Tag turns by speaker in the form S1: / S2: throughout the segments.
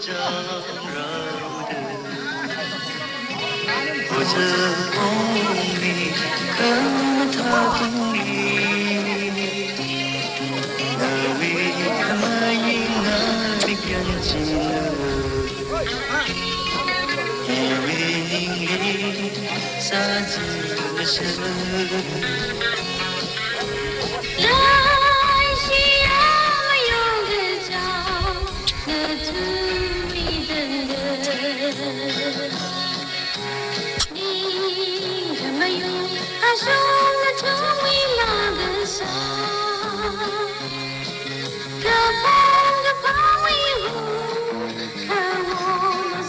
S1: 将绕的，我这梦里可他不理，那为他因那里干净了，因为你傻子的身。
S2: 他说了成为那个傻，可碰为虎，可我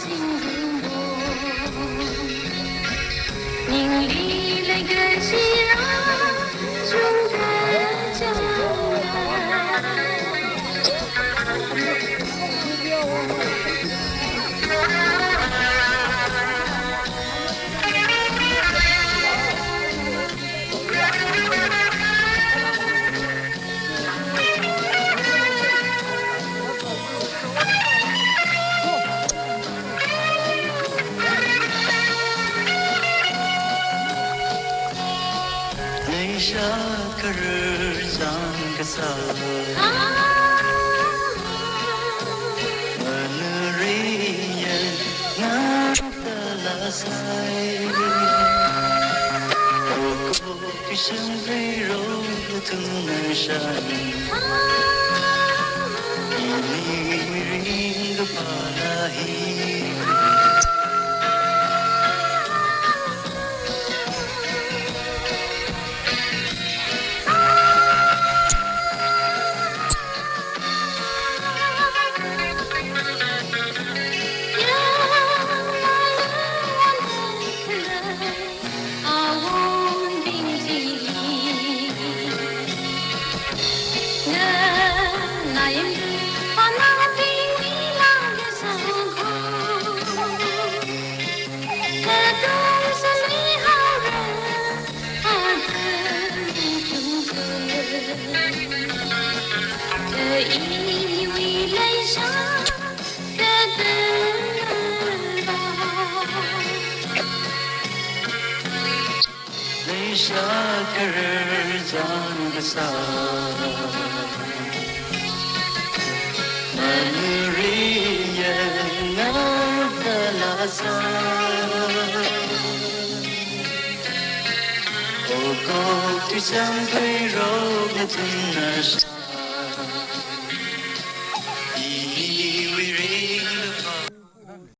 S2: 心中多，您离了个西让中的家
S1: Şarkıları zangı sağ Manuriye nâdala say Oko kişin viro tuna şani İni ring palahi Şarkıları zangı sağ Manuriye nâdala say Oko kişin viro tuna şani